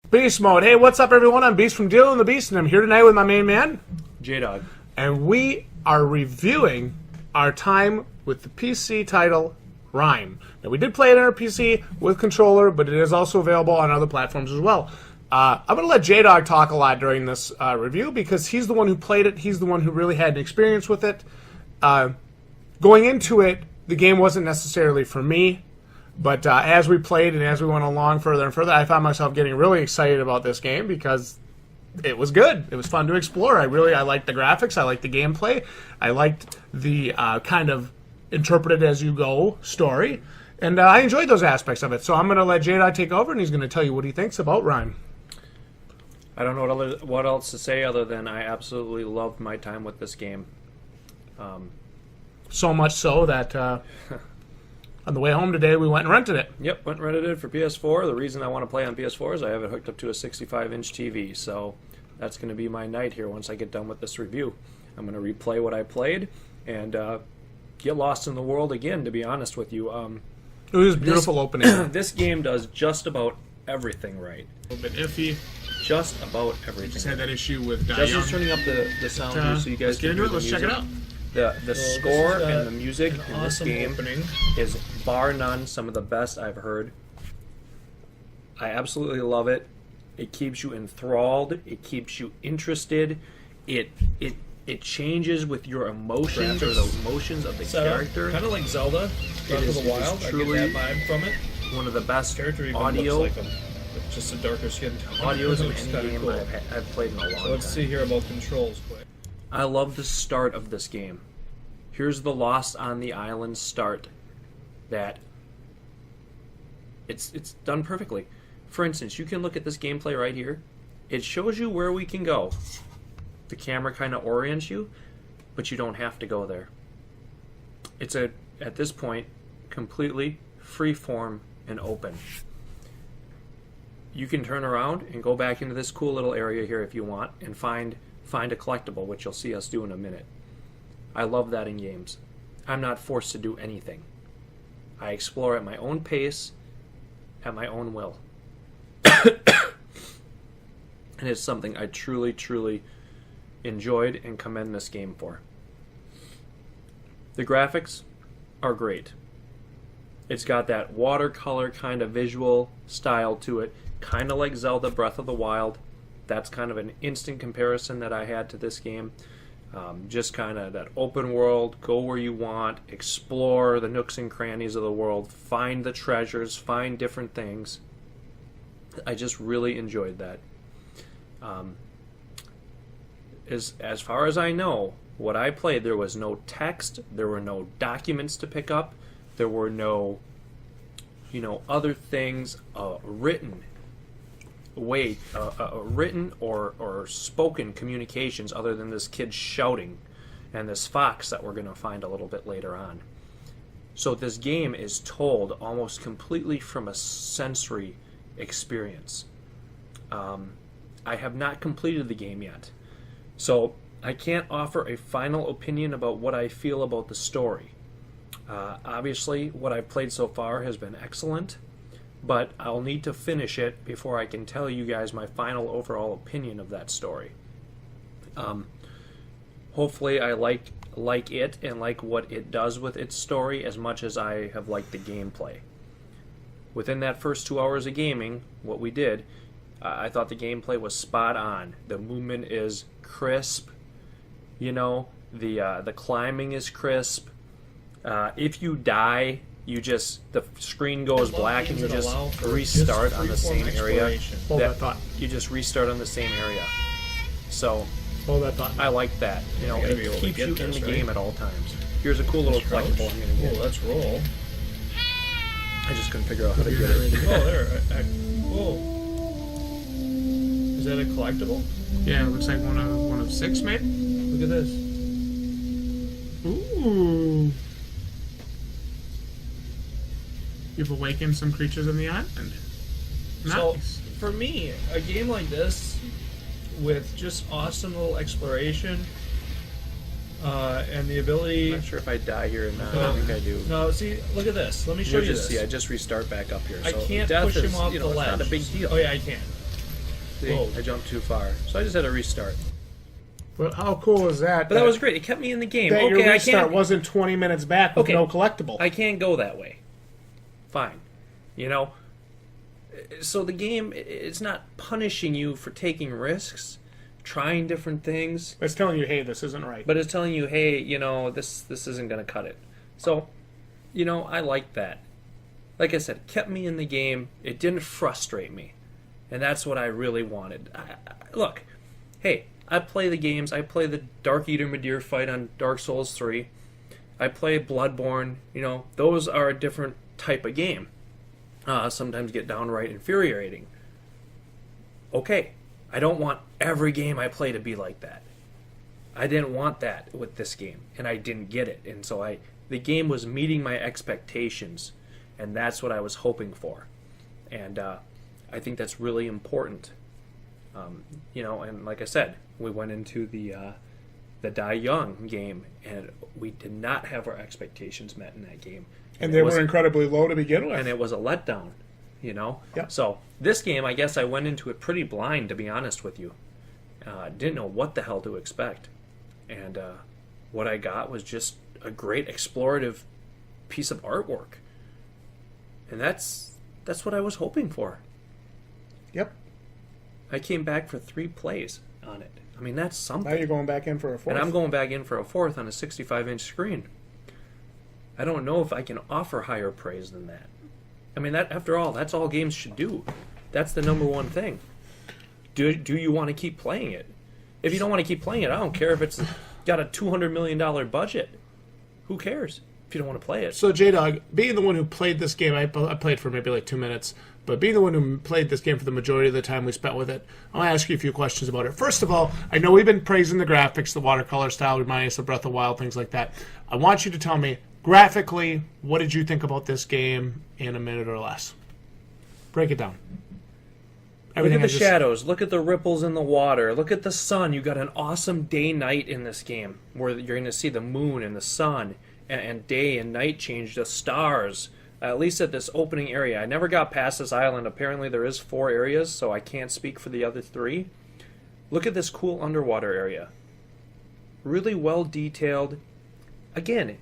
Beast mode. Hey, what's up, everyone? I'm Beast from Dealing the Beast, and I'm here tonight with my main man, J-Dog. and we are reviewing our time with the PC title RiME. Now, we did play it on our PC with controller, but it is also available on other platforms as well. I'm going to let J-Dog talk a lot during this review because he's the one who played it. He's the one who really had an experience with it. Going into it, the game wasn't necessarily for me. But as we played and as we went along further and further, I found myself getting really excited about this game because it was good. It was fun to explore. I liked the graphics. I liked the gameplay. I liked the kind of interpreted-as-you-go story. And I enjoyed those aspects of it. So I'm going to let J-Dog take over, and he's going to tell you what he thinks about RiME. I don't know what else to say other than I absolutely loved my time with this game. So much so that... on the way home today, we went and rented it. Yep, went and rented it for PS4. The reason I want to play on PS4 is I have it hooked up to a 65-inch TV, so that's going to be my night here once I get done with this review. I'm going to replay what I played and get lost in the world again, to be honest with you. It was a beautiful opening. This game does just about everything right. A little bit iffy. Just about everything. Just had that issue with Justin's turning up the sound here so you guys let's get into it. Let's check it out. The score and the music in this game is bar none some of the best I've heard. I absolutely love it. It keeps you enthralled. It keeps you interested. It changes with your emotions or the emotions of the character. Kind of like Zelda, Breath of the Wild. I get that vibe from it. One of the best Character even audio looks like him, with just a darker skin tone. audios in Looks any kinda game cool. I've played in a long time. So let's see here about controls quick. I love the start of this game. Here's the Lost on the Island start. That it's done perfectly. For instance, you can look at this gameplay right here. It shows you where we can go. The camera kind of orients you, but you don't have to go there. It's at this point completely freeform and open. You can turn around and go back into this cool little area here if you want and find a collectible, which you'll see us do in a minute. I love that in games. I'm not forced to do anything. I explore at my own pace, at my own will. And it's something I truly, truly enjoyed and commend this game for. The graphics are great. It's got that watercolor kind of visual style to it, kind of like Zelda Breath of the Wild. That's kind of an instant comparison that I had to this game. Just kind of that open world, go where you want, explore the nooks and crannies of the world, find the treasures, find different things. I just really enjoyed that. As far as I know, what I played, there was no text, there were no documents to pick up, there were no, other things written written or spoken communications other than this kid shouting and this fox that we're going to find a little bit later on. So this game is told almost completely from a sensory experience. I have not completed the game yet, so I can't offer a final opinion about what I feel about the story. Obviously, what I've played so far has been excellent, but I'll need to finish it before I can tell you guys my final overall opinion of that story. Hopefully I like it and like what it does with its story as much as I have liked the gameplay. Within that first 2 hours of gaming, what we did, I thought the gameplay was spot on. The movement is crisp, the climbing is crisp. If you die, the screen goes black and you just restart on the same area. Hold that thought. You just restart on the same area. So Hold that thought. I like that. It keeps you in the game at all times. Here's a cool little collectible I'm gonna get. Oh, let's roll. I just couldn't figure out how to get it. Oh, there. Whoa. Is that a collectible? Yeah, it looks like one of 6, maybe. Look at this. Ooh. You've awakened some creatures in the island. Nice. So, for me, a game like this, with just awesome little exploration, and the ability... I'm not sure if I die here or not. I think I do. No, see, look at this. Let me show you this. See, I just restart back up here. I So can't death push him off the it's ledge. not a big deal. Oh, yeah, I can. See, Whoa. I jumped too far. So I just had to restart. But how cool is that? But that was great. It kept me in the game. That Okay, your I restart can't. wasn't 20 minutes back with Okay. no collectible. I can't go that way. Fine. You know? So the game, it's not punishing you for taking risks, trying different things, It's telling you, hey, this isn't right. but it's telling you, hey, you know, this isn't going to cut it. So, you know, I like that. Like I said, it kept me in the game. It didn't frustrate me. And that's what I really wanted. Look, hey, I play the games. I play the Dark Eater Madeir fight on Dark Souls 3. I play Bloodborne. You know, those are a different type of game. Sometimes get downright infuriating. Okay, I don't want every game I play to be like that. I didn't want that with this game, and I didn't get it. And so the game was meeting my expectations, and that's what I was hoping for. And I think that's really important. You know, and like I said, we went into the Die Young game, and we did not have our expectations met in that game. And they were incredibly low to begin with. And it was a letdown, you know? Yep. So this game, I guess I went into it pretty blind, to be honest with you. Didn't know what the hell to expect. And what I got was just a great explorative piece of artwork. And that's what I was hoping for. Yep. I came back for 3 plays on it. I mean, that's something. Now you're going back in for a fourth. And I'm going back in for a 4th on a 65-inch screen. I don't know if I can offer higher praise than that. I mean, that after all, that's all games should do. That's the number one thing. Do you want to keep playing it? If you don't want to keep playing it, I don't care if it's got a $200 million budget. Who cares if you don't want to play it? So, J-Dog, being the one who played this game, I played for maybe like 2 minutes, but being the one who played this game for the majority of the time we spent with it, I'll ask you a few questions about it. First of all, I know we've been praising the graphics, the watercolor style, reminding us of Breath of the Wild, things like that. I want you to tell me, graphically, what did you think about this game in a minute or less? Break it down. Look at the shadows. Look at the ripples in the water. Look at the sun. You got an awesome day-night in this game, where you're going to see the moon and the sun, and day and night change the stars. At least at this opening area. I never got past this island. Apparently there is 4 areas, so I can't speak for the other 3. Look at this cool underwater area. Really well detailed. Again,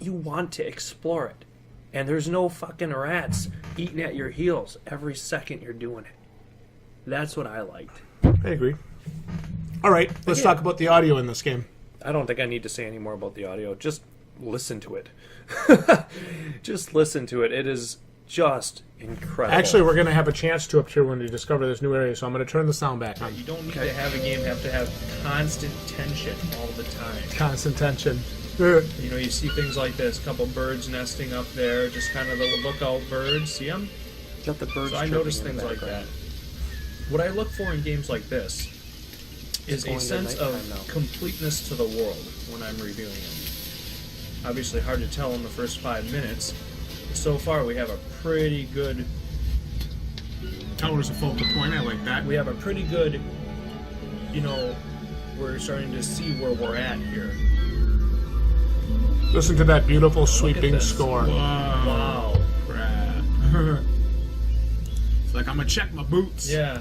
you want to explore it. And there's no fucking rats eating at your heels every second you're doing it. That's what I liked. I agree. All right, let's talk about the audio in this game. I don't think I need to say any more about the audio. Just listen to it. Just listen to it. It is just incredible. Actually, we're going to have a chance to up here when we discover this new area, so I'm going to turn the sound back on. You don't need to have a game have to have constant tension all the time. Constant tension. You know, you see things like this, a couple birds nesting up there, just kind of the lookout birds. See them? got the birds. So I notice things like that. What I look for in games like this is a sense of completeness to the world when I'm reviewing them. Obviously hard to tell in the first 5 minutes. So far we have a pretty good... Tower's a focal point, I like that. We have a pretty good, you know, we're starting to see where we're at here. Listen to that beautiful sweeping this. score. Wow. Crap. It's like I'm gonna check my boots. Yeah.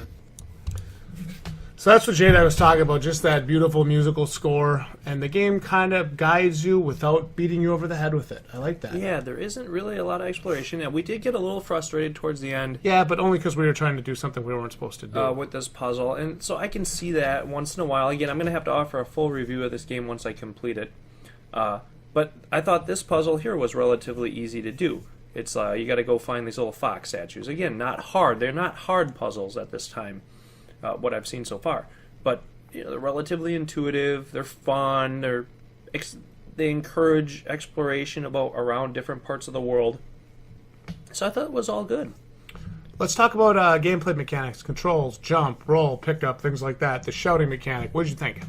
So that's what Jada was talking about, just that beautiful musical score, and the game kind of guides you without beating you over the head with it. I like that. Yeah, there isn't really a lot of exploration, and we did get a little frustrated towards the end. Yeah, but only because we were trying to do something we weren't supposed to do. With this puzzle, and so I can see that once in a while. Again, I'm going to have to offer a full review of this game once I complete it. But I thought this puzzle here was relatively easy to do. It's you got to go find these little fox statues. Again, not hard. They're not hard puzzles at this time. What I've seen so far, but you know, they're relatively intuitive. They're fun. They encourage exploration around different parts of the world. So I thought it was all good. Let's talk about gameplay mechanics, controls, jump, roll, pickup, things like that. The shouting mechanic. What did you think?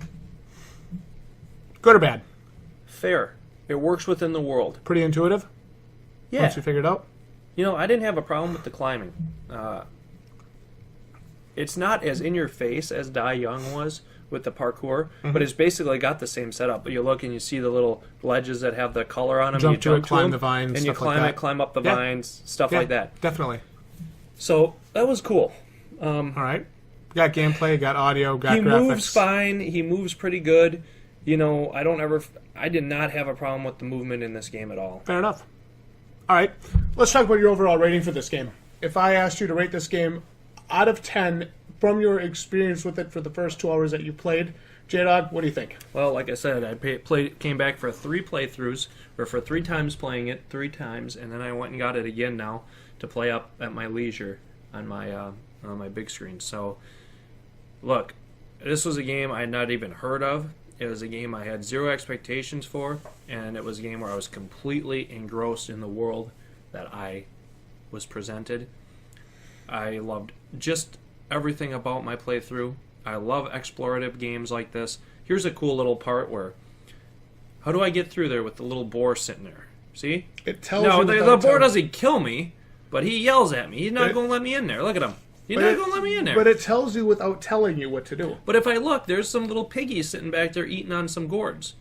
Good or bad? Fair. It works within the world. Pretty intuitive. Yeah. Once you figured it out. You know, I didn't have a problem with the climbing. It's not as in your face as Die Young was with the parkour, but it's basically got the same setup. But you look and you see the little ledges that have the color on them. Jump and to you it, climb the vines, and you stuff like climb that. it, climb up the Yeah. vines, stuff Yeah, like that. Definitely. So that was cool. All right. Got gameplay, got audio, got He graphics. moves fine. He moves pretty good. You know, I did not have a problem with the movement in this game at all. Fair enough. All right, let's talk about your overall rating for this game. If I asked you to rate this game out of 10 from your experience with it for the first 2 hours that you played, J-Dog, what do you think? Well, like I said, I came back for 3 playthroughs, or for 3 times playing it, 3 times, and then I went and got it again now to play up at my leisure on my big screen. So, look, this was a game I had not even heard of. It was a game I had 0 expectations for, and it was a game where I was completely engrossed in the world that I was presented. I loved just everything about my playthrough. I love explorative games like this. Here's a cool little part where, how do I get through there with the little boar sitting there? See? It tells no, you the boar doesn't kill me, but he yells at me. He's not going to let me in there. Look at him. He's not going to let me in there. But it tells you without telling you what to do. But if I look, there's some little piggies sitting back there eating on some gourds.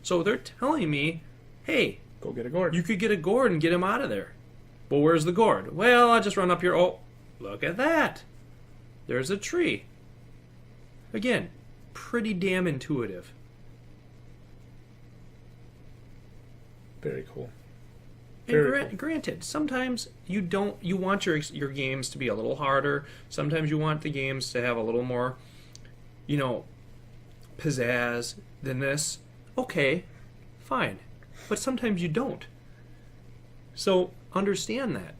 So they're telling me, hey, Go get a gourd. you could get a gourd and get him out of there. Well, where's the gourd? Well, I'll just run up here. Oh, look at that. There's a tree. Again, pretty damn intuitive. Very cool. And granted, sometimes you want your games to be a little harder. Sometimes you want the games to have a little more, pizzazz than this. Okay, fine. But sometimes you don't. So understand that.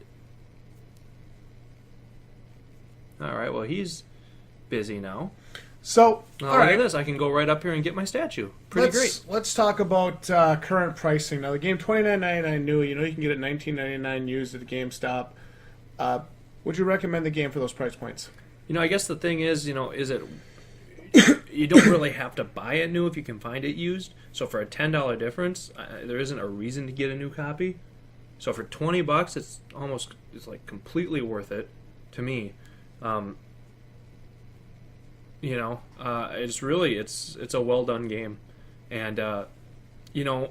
All right, well, he's busy now. So, Now, all look right. at this. I can go right up here and get my statue. Pretty great. Let's talk about current pricing. Now, the game $29.99 new. You can get it $19.99 used at GameStop. Would you recommend the game for those price points? I guess the thing is, is it... you don't really have to buy it new if you can find it used. So for a $10 difference, there isn't a reason to get a new copy. So for $20, it's like completely worth it to me. It's a well done game, and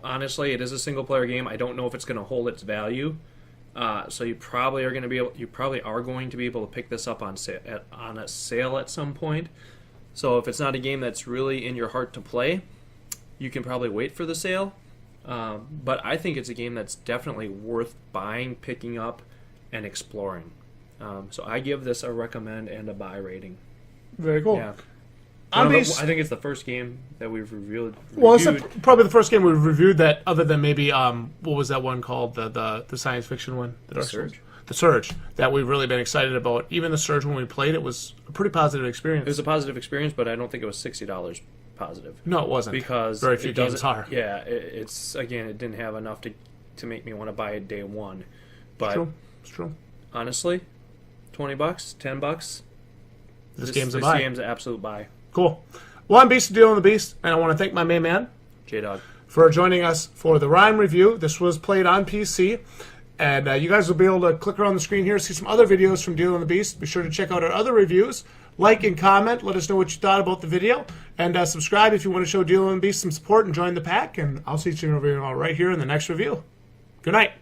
honestly, it is a single player game. I don't know if it's going to hold its value, so you probably are going to be able to pick this up on a sale at some point. So if it's not a game that's really in your heart to play, you can probably wait for the sale. But I think it's a game that's definitely worth buying, picking up, and exploring. So I give this a recommend and a buy rating. Very cool. Yeah. I think it's the first game that we've reviewed. Well, it's probably the first game we've reviewed that, other than maybe what was that one called, the science fiction one? The Surge. The Surge, that we've really been excited about. Even the Surge, when we played it, was a pretty positive experience. It was a positive experience, but I don't think it was $60 positive. No, it wasn't. Because very few games are. Yeah, it didn't have enough to make me want to buy it day one. But It's true. Honestly, $20, $10. This game's a buy. This game's an absolute buy. Cool. Well, I'm Beast of Dealing the Beast, and I want to thank my main man, J-Dog, for joining us for the RiME review. This was played on PC, and you guys will be able to click around the screen here, see some other videos from Dealing the Beast. Be sure to check out our other reviews. Like and comment. Let us know what you thought about the video. And subscribe if you want to show Dealing the Beast some support and join the pack. And I'll see you right here in the next review. Good night.